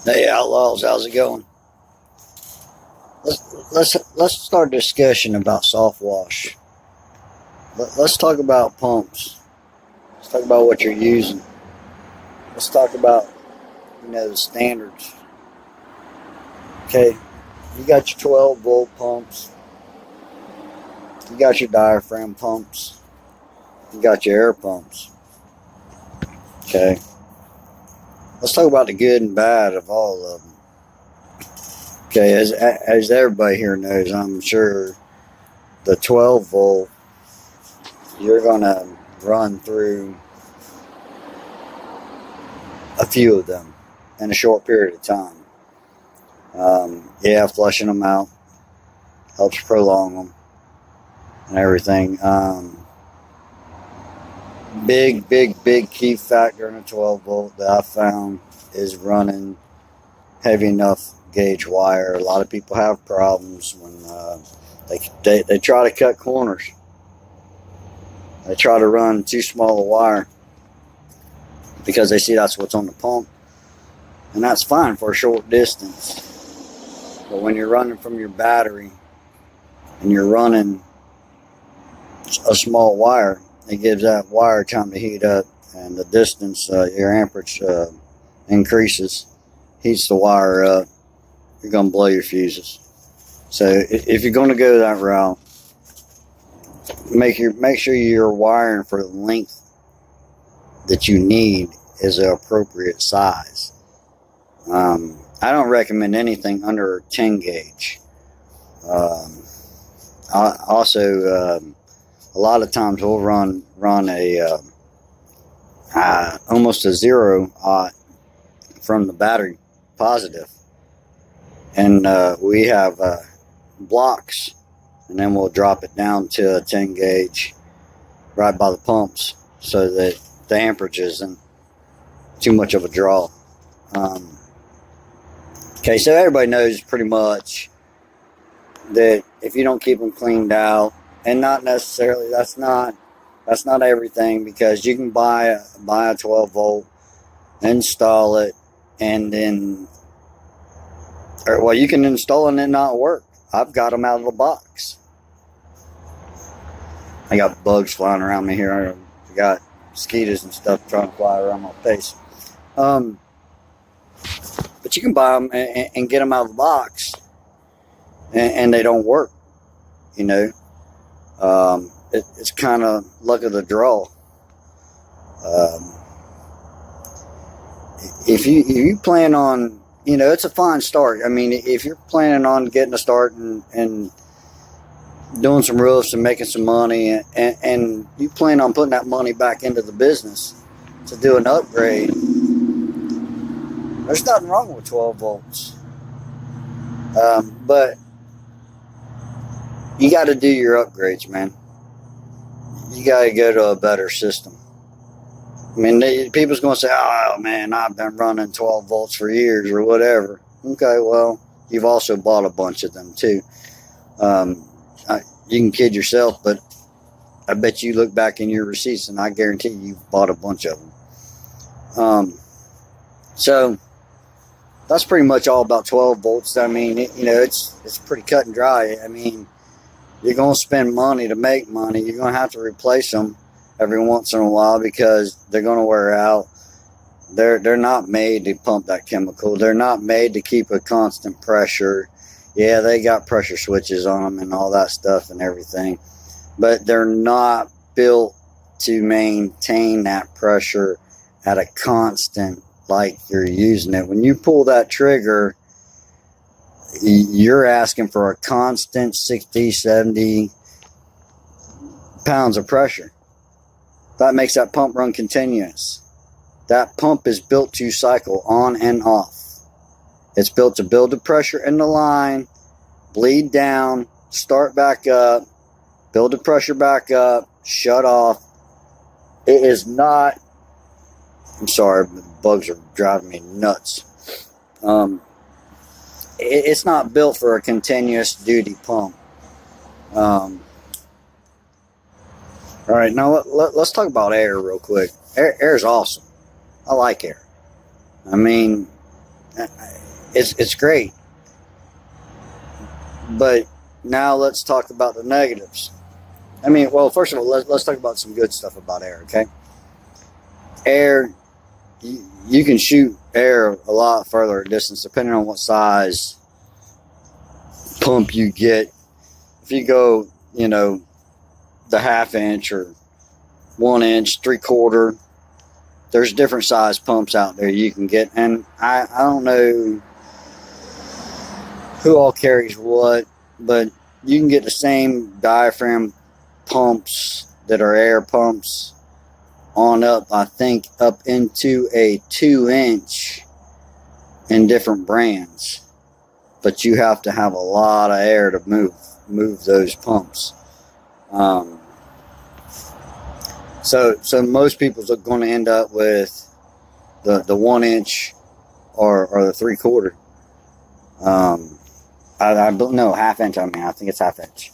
Hey Outlaws, how's it going? Let's start a discussion about soft wash. Let's talk about pumps. Let's talk about what you're using. Let's talk about the standards. Okay, you got your 12-volt pumps. You got your diaphragm pumps. You got your air pumps. Okay, let's talk about the good and bad of all of them. Okay, as everybody here knows, I'm sure the 12-volt you're gonna run through a few of them in a short period of time. Yeah, flushing them out helps prolong them and everything. Big key factor in a 12 volt that I found is running heavy enough gauge wire. A lot of people have problems when they try to cut corners. They try to run too small a wire because they see that's what's on the pump, and that's fine for a short distance. But when you're running from your battery and you're running a small wire, it gives that wire time to heat up, and the distance, your amperage increases, heats the wire up. You're going to blow your fuses. So if you're going to go that route, make sure you're wiring for the length that you need is an appropriate size. I don't recommend anything under 10 gauge. Also, a lot of times we'll run a almost a 0 from the battery positive, and we have blocks, and then we'll drop it down to a 10 gauge right by the pumps so that the amperage isn't too much of a draw. Okay, so everybody knows pretty much that if you don't keep them cleaned out, and not necessarily that's not everything, because you can buy a 12 volt, install it, and then you can install it and it not work. I've got them out of the box. I got bugs flying around me here. I got mosquitoes and stuff trying to fly around my face. But you can buy them and get them out of the box, and they don't work. It's kind of luck of the draw. If you plan on, it's a fine start. I mean, if you're planning on getting a start and doing some roofs and making some money, and you plan on putting that money back into the business to do an upgrade, there's nothing wrong with 12 volts. But you got to do your upgrades, man. You got to go to a better system. I mean, people's going to say, oh, man, I've been running 12 volts for years or whatever. Okay, well, you've also bought a bunch of them, too. You can kid yourself, but I bet you look back in your receipts, and I guarantee you've bought a bunch of them. So that's pretty much all about 12 volts. I mean, it's pretty cut and dry. I mean, you're going to spend money to make money. You're going to have to replace them every once in a while because they're going to wear out. They're not made to pump that chemical. They're not made to keep a constant pressure. Yeah, they got pressure switches on them and all that stuff and everything, but they're not built to maintain that pressure at a constant like you're using it. When you pull that trigger, you're asking for a constant 60, 70 pounds of pressure. That makes that pump run continuous. That pump is built to cycle on and off. It's built to build the pressure in the line, bleed down, start back up, build the pressure back up, shut off. It is not, I'm sorry, the bugs are driving me nuts. It's not built for a continuous duty pump. All right, now let's talk about air real quick. Air is awesome. I like air. I mean, It's great. But now let's talk about the negatives. I mean, well, first of all, let's talk about some good stuff about air, okay? Air, you can shoot air a lot further distance depending on what size pump you get. If you go, the 1/2 inch or 1 inch, 3/4, there's different size pumps out there you can get. And I don't know who all carries what, but you can get the same diaphragm pumps that are air pumps on up, I think, up into a 2 inch in different brands. But you have to have a lot of air to move those pumps. So most people are going to end up with the 1 inch or the 3/4. I don't know, 1/2 inch. I think it's 1/2 inch.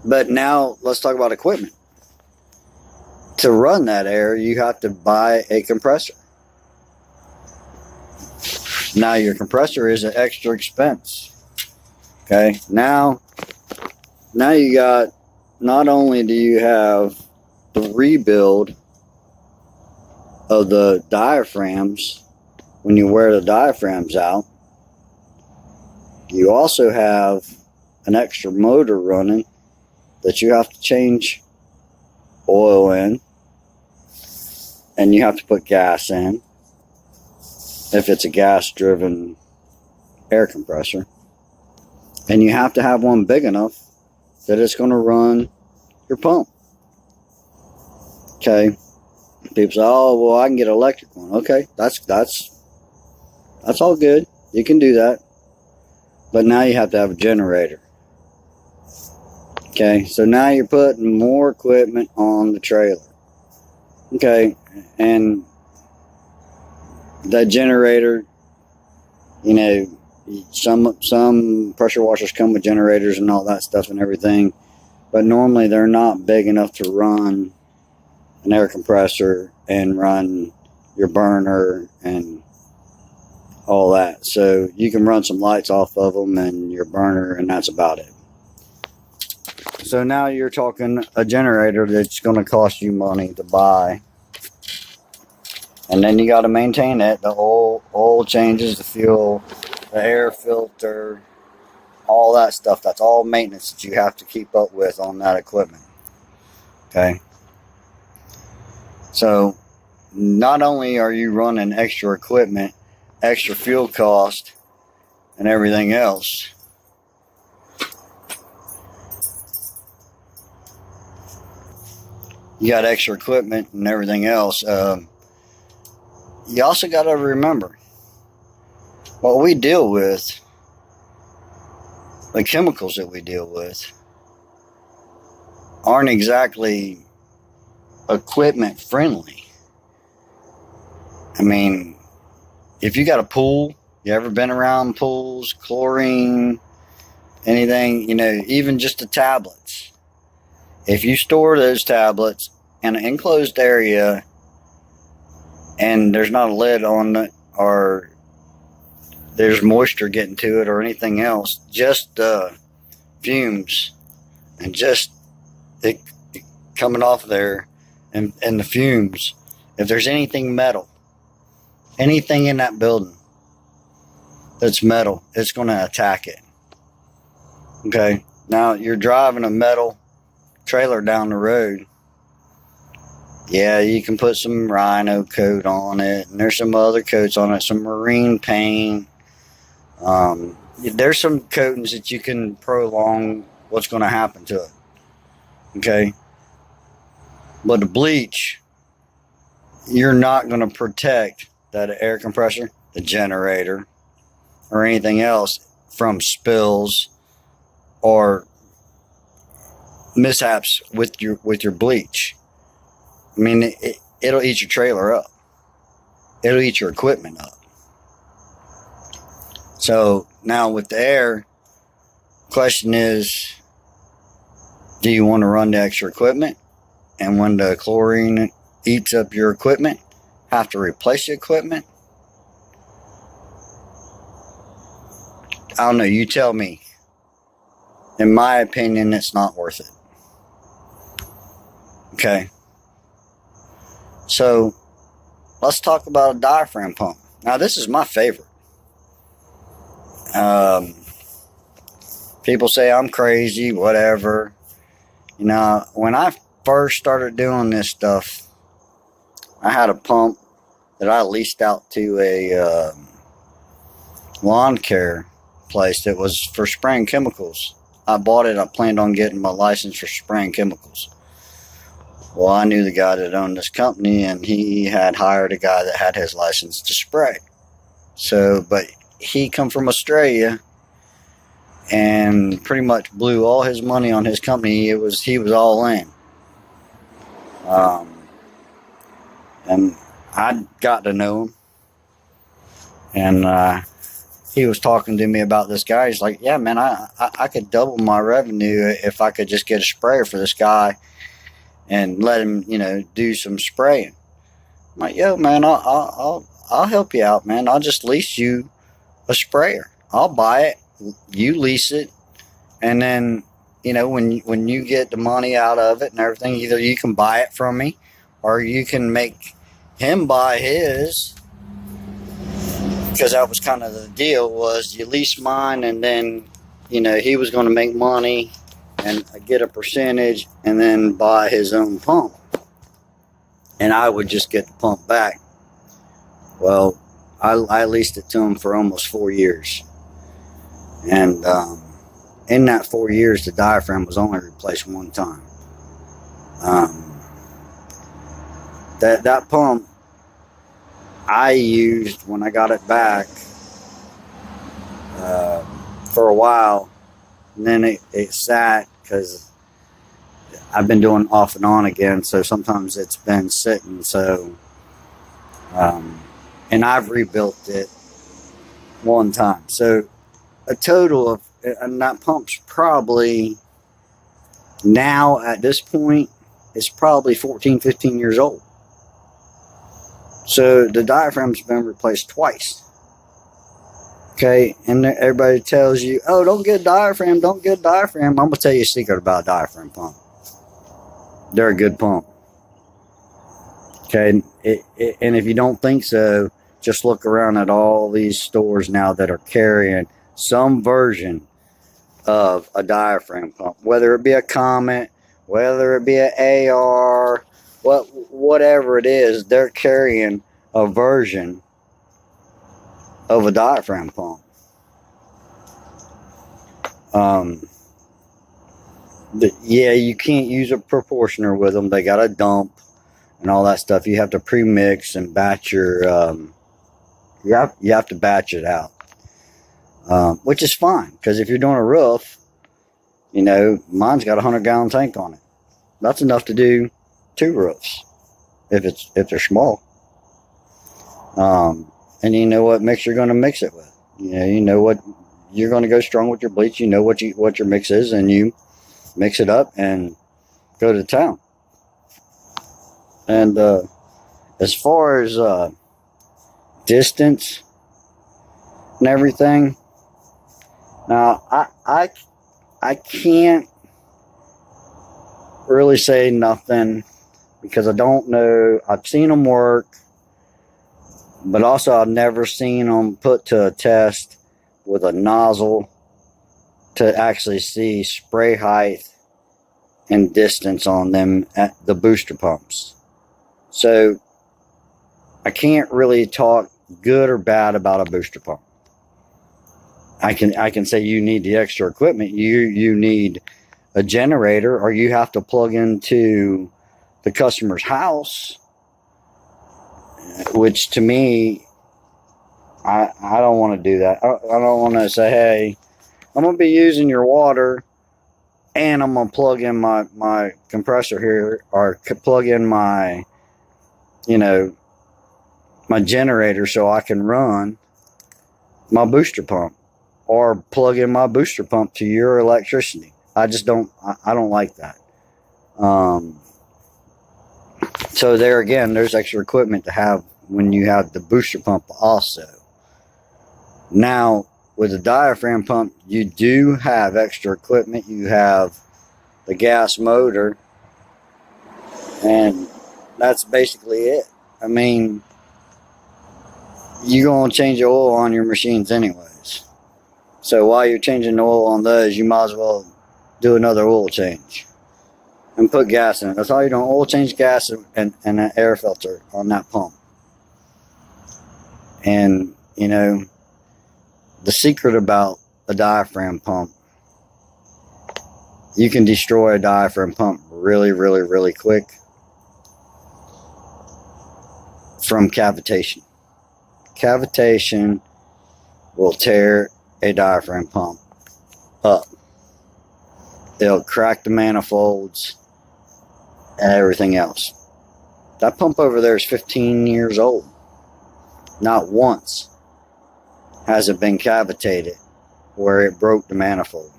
But now let's talk about equipment. To run that air, you have to buy a compressor. Now your compressor is an extra expense. Okay, now you got, not only do you have the rebuild of the diaphragms when you wear the diaphragms out, you also have an extra motor running that you have to change oil in, and you have to put gas in if it's a gas driven air compressor, and you have to have one big enough that it's going to run your pump. Okay, people say, oh well, I can get an electric one. Okay, that's all good, you can do that, but now you have to have a generator. Okay, so now you're putting more equipment on the trailer. Okay, and that generator, some pressure washers come with generators and all that stuff and everything, but normally they're not big enough to run an air compressor and run your burner and all that. So you can run some lights off of them and your burner, and that's about it. So now you're talking a generator that's going to cost you money to buy. And then you got to maintain it. The oil changes, the fuel, the air filter, all that stuff. That's all maintenance that you have to keep up with on that equipment. Okay. So not only are you running extra equipment, extra fuel cost, and everything else, you got extra equipment and everything else. You also got to remember what we deal with, the chemicals that we deal with, aren't exactly equipment friendly. I mean, if you got a pool, you ever been around pools, chlorine, anything, even just the tablets. If you store those tablets in an enclosed area and there's not a lid on it, or there's moisture getting to it or anything else, just fumes and just it coming off of there, and the fumes, if there's anything metal, anything in that building that's metal, it's going to attack it. Okay, now you're driving a metal trailer down the road. Yeah, you can put some rhino coat on it, and there's some other coats on it, some marine paint. There's some coatings that you can prolong what's going to happen to it. Okay, but the bleach, you're not going to protect that air compressor, the generator, or anything else from spills or mishaps with your bleach. I mean, it'll eat your trailer up. It'll eat your equipment up. So now with the air, question is, do you want to run the extra equipment? And when the chlorine eats up your equipment, have to replace the equipment? I don't know. You tell me. In my opinion, it's not worth it. Okay. So let's talk about a diaphragm pump. Now, this is my favorite. People say I'm crazy, whatever. You know, when I first started doing this stuff, I had a pump that I leased out to a lawn care place that was for spraying chemicals. I bought it. I planned on getting my license for spraying chemicals. Well, I knew the guy that owned this company, and he had hired a guy that had his license to spray. So, but he come from Australia and pretty much blew all his money on his company. He was all in. And I got to know him, and he was talking to me about this guy. He's like, yeah, man, I could double my revenue if I could just get a sprayer for this guy and let him, do some spraying. I'm like, yo, man, I'll help you out, man. I'll just lease you a sprayer. I'll buy it, you lease it, and then, when you get the money out of it and everything, either you can buy it from me, or you can make him buy his. Because that was kind of the deal, was you lease mine, and then, he was going to make money and get a percentage and then buy his own pump. And I would just get the pump back. Well, I leased it to him for almost 4 years. And in that 4 years, the diaphragm was only replaced one time. That pump I used when I got it back for a while, and then it sat because I've been doing off and on again, so sometimes it's been sitting. So and I've rebuilt it one time, so a total of, and that pump's probably now at this point, it's probably 14-15 years old. So the diaphragm's been replaced twice. Okay, and everybody tells you, oh, don't get diaphragm, don't get diaphragm. I'm going to tell you a secret about a diaphragm pump. They're a good pump. Okay, and if you don't think so, just look around at all these stores now that are carrying some version of a diaphragm pump. Whether it be a Comet, whether it be an AR, whatever it is, they're carrying a version of a diaphragm pump. Yeah, you can't use a proportioner with them. They got a dump and all that stuff. You have to pre-mix and batch your, you have to batch it out, which is fine, because if you're doing a roof, mine's got a 100-gallon tank on it. That's enough to do 2 roofs if they're small. And you know what mix you're going to mix it with. You know what you're going to go strong with your bleach. You know what your mix is, and you mix it up and go to town. And as far as distance and everything, now I can't really say nothing, because I don't know. I've seen them work, but also I've never seen them put to a test with a nozzle to actually see spray height and distance on them at the booster pumps. So I can't really talk good or bad about a booster pump. I can say you need the extra equipment. You need a generator, or you have to plug into the customer's house, which to me, I don't want to do that. I don't want to say, hey, I'm going to be using your water, and I'm going to plug in my compressor here, or plug in my generator so I can run my booster pump, or plug in my booster pump to your electricity. I don't like that. So there again, there's extra equipment to have when you have the booster pump also. Now, with the diaphragm pump, you do have extra equipment. You have the gas motor, and that's basically it. I mean, you're going to change the oil on your machines anyways. So while you're changing the oil on those, you might as well do another oil change and put gas in it. That's all you're doing, oil change, gas, and an air filter on that pump. And, you know, the secret about a diaphragm pump, you can destroy a diaphragm pump really, really, really quick from cavitation. Cavitation will tear a diaphragm pump up. It'll crack the manifolds and everything else. That pump over there is 15 years old. Not once has it been cavitated where it broke the manifold.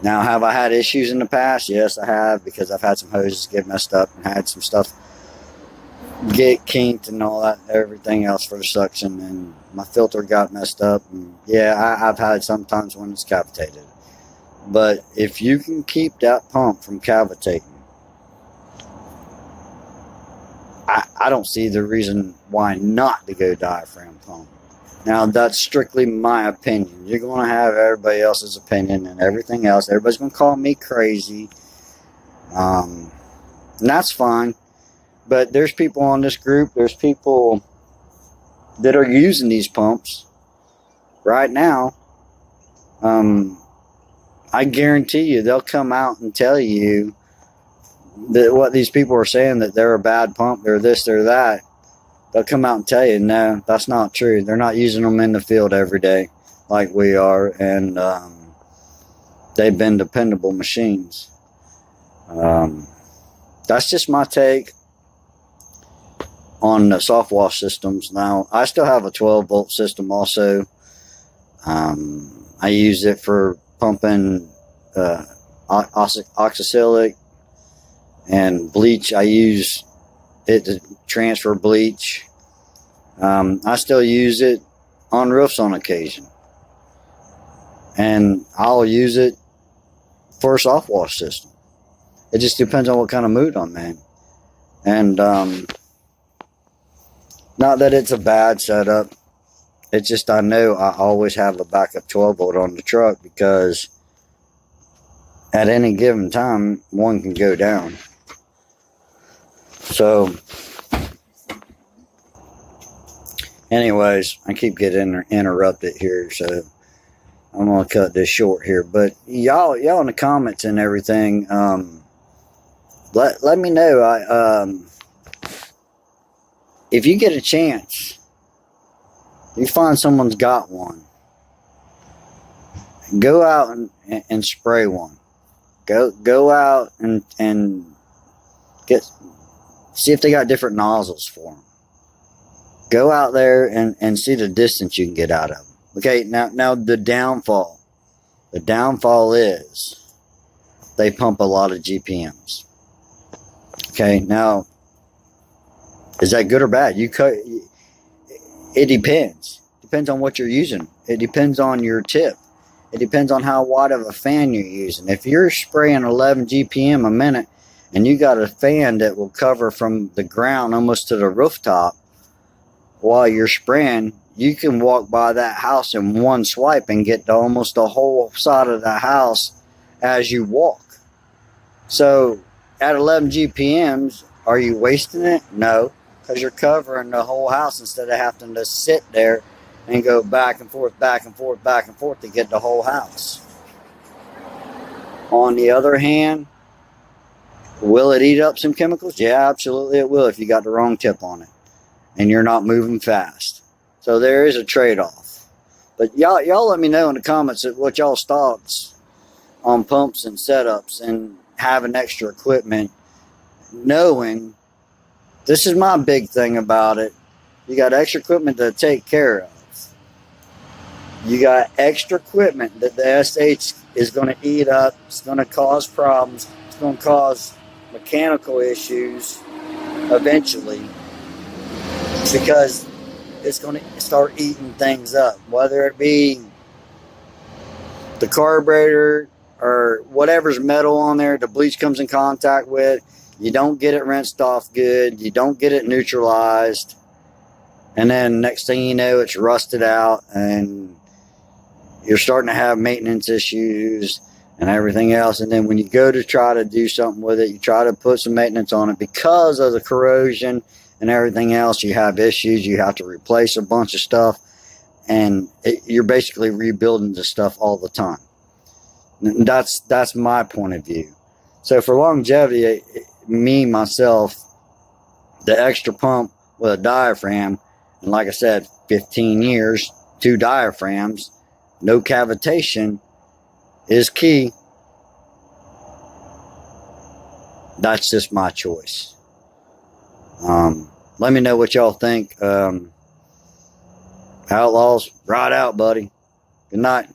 Now, have I had issues in the past? Yes, I have, because I've had some hoses get messed up and had some stuff get kinked and all that, everything else for the suction, and my filter got messed up. And yeah, I've had sometimes when it's cavitated. But if you can keep that pump from cavitating, I don't see the reason why not to go diaphragm pump. Now, that's strictly my opinion. You're going to have everybody else's opinion and everything else. Everybody's going to call me crazy. And that's fine. But there's people on this group, there's people that are using these pumps right now. I guarantee you they'll come out and tell you that what these people are saying, that they're a bad pump, they're this, they're that. They'll come out and tell you, no, that's not true. They're not using them in the field every day like we are, and they've been dependable machines. That's just my take on the soft wash systems. Now, I still have a 12-volt system also. I use it for pumping oxalic and bleach. I use it to transfer bleach. I still use it on roofs on occasion, and I'll use it for a soft wash system. It just depends on what kind of mood I'm in. And not that it's a bad setup, it's just I know I always have a backup 12 volt on the truck, because at any given time one can go down. So anyways, I keep getting interrupted here, so I'm gonna cut this short here. But y'all in the comments and everything, let me know. If you get a chance, you find someone's got one, go out and spray one. Go out and see if they got different nozzles for them. Go out there and see the distance you can get out of them. Okay, now the downfall. The downfall is they pump a lot of GPMs. Okay, now, is that good or bad? It depends. Depends on what you're using. It depends on your tip. It depends on how wide of a fan you're using. If you're spraying 11 GPM a minute and you got a fan that will cover from the ground almost to the rooftop while you're spraying, you can walk by that house in one swipe and get to almost the whole side of the house as you walk. So at 11 GPMs, are you wasting it? No, because you're covering the whole house instead of having to sit there and go back and forth, back and forth, back and forth to get the whole house. On the other hand, will it eat up some chemicals? Yeah, absolutely it will if you got the wrong tip on it and you're not moving fast. So there is a trade-off. But y'all let me know in the comments what y'all's thoughts on pumps and setups and having extra equipment, knowing this is my big thing about it. You got extra equipment to take care of. You got extra equipment that the SH is going to eat up. It's going to cause problems. It's going to cause mechanical issues eventually. because it's going to start eating things up, whether it be the carburetor or whatever's metal on there the bleach comes in contact with. You don't get it rinsed off good, you don't get it neutralized, and then next thing you know, it's rusted out and you're starting to have maintenance issues and everything else. And then when you go to try to do something with it, you try to put some maintenance on it, because of the corrosion and everything else, you have issues. You have to replace a bunch of stuff, and you're basically rebuilding the stuff all the time. And that's my point of view. So for longevity, myself, the extra pump with a diaphragm, and like I said, 15 years, 2 diaphragms, no cavitation is key. That's just my choice. Let me know what y'all think. Outlaws, ride out, buddy. Good night.